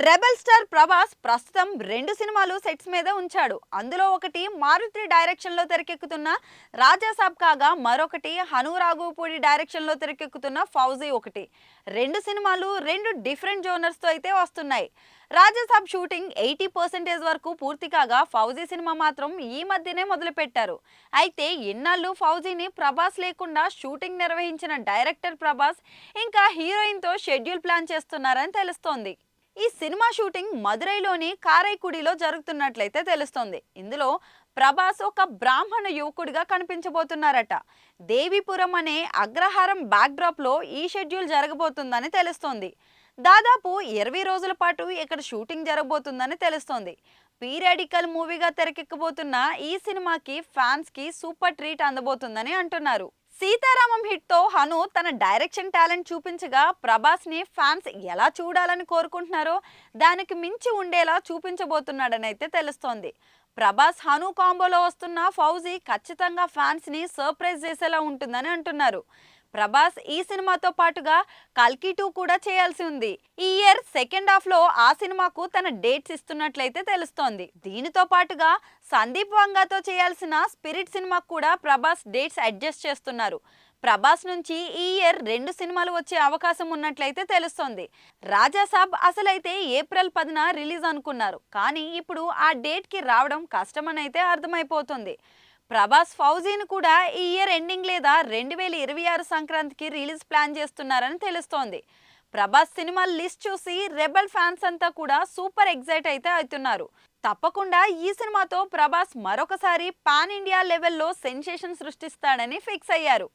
Rebel star Prabhas ప్రస్తుతం రెండు సినిమాలు సెట్స్ మీద ఉంచాడు. అందులో ఒకటి మారుతి డైరెక్షన్ లో తెరకెక్కుతున్న రాజాసాబ్ కాగా మరొకటి హను రాఘవపూడి డైరెక్షన్ లో తెరకెక్కుతున్న ఫౌజీ ఒకటి. రెండు సినిమాలు రెండు డిఫరెంట్ జోనర్స్ తో అయితే వస్తున్నాయి. రాజాసాబ్ షూటింగ్ 80% వరకు పూర్తి కాగా ఫౌజీ సినిమా మాత్రం ఈ మధ్యనే మొదలుపెట్టారు. అయితే ఇన్నాళ్ళు ఫౌజీని ప్రభాస్ లేకుండా షూటింగ్ నిర్వహించిన డైరెక్టర్ ప్రభాస్ ఇంకా హీరోయిన్ తో షెడ్యూల్ ప్లాన్ చేస్తున్నారని తెలుస్తోంది. ఈ సినిమా షూటింగ్ మదురైలోని కారైకుడిలో జరుగుతున్నట్లయితే తెలుస్తోంది. ఇందులో ప్రభాస్ ఒక బ్రాహ్మణ యువకుడిగా కనిపించబోతున్నారట. దేవీపురం అనే అగ్రహారం బ్యాక్డ్రాప్ లో ఈ షెడ్యూల్ జరగబోతుందని తెలుస్తోంది. దాదాపు 20 రోజుల పాటు ఇక్కడ షూటింగ్ జరగబోతుందని తెలుస్తోంది. పీరియాడికల్ మూవీగా తెరకెక్కబోతున్న ఈ సినిమాకి ఫ్యాన్స్ కి సూపర్ ట్రీట్ అందబోతుందని అంటున్నారు. సీతారామం హిట్ తో హను తన డైరెక్షన్ టాలెంట్ చూపించగా ప్రభాస్ ని ఫ్యాన్స్ ఎలా చూడాలని కోరుకుంటున్నారో దానికి మించి ఉండేలా చూపించబోతున్నాడని అయితే తెలుస్తోంది. ప్రభాస్ హను కాంబోలో వస్తున్న ఫౌజీ ఖచ్చితంగా ఫ్యాన్స్ ని సర్ప్రైజ్ చేసేలా ఉంటుందని అంటున్నారు. ప్రభాస్ ఈ సినిమాతో పాటుగా కల్కి 2 కూడా చేయాల్సి ఉంది. ఈ ఇయర్ సెకండ్ హాఫ్ లో ఆ సినిమాకు తన డేట్స్ ఇస్తున్నట్లయితే తెలుస్తోంది. దీనితో పాటుగా సందీప్ వంగాతో చేయాల్సిన స్పిరిట్ సినిమాకు కూడా ప్రభాస్ డేట్స్ అడ్జస్ట్ చేస్తున్నారు. ప్రభాస్ నుంచి ఈ ఇయర్ రెండు సినిమాలు వచ్చే అవకాశం ఉన్నట్లయితే తెలుస్తోంది. రాజాసాబ్ అసలైతే ఏప్రిల్ 10న రిలీజ్ అనుకున్నారు, కానీ ఇప్పుడు ఆ డేట్ కి రావడం కష్టమని అయితే అర్థమైపోతుంది. ప్రభాస్ ఫౌజీని కూడా ఈ ఇయర్ ఎండింగ్ లేదా 2026 సంక్రాంతికి రిలీజ్ ప్లాన్ చేస్తున్నారని తెలుస్తోంది. ప్రభాస్ సినిమా లిస్ట్ చూసి రెబల్ ఫ్యాన్స్ అంతా కూడా సూపర్ ఎగ్జైట్ అయితే అవుతున్నారు. తప్పకుండా ఈ సినిమాతో ప్రభాస్ మరొకసారి పాన్ ఇండియా లెవెల్లో సెన్సేషన్ సృష్టిస్తాడని ఫిక్స్ అయ్యారు.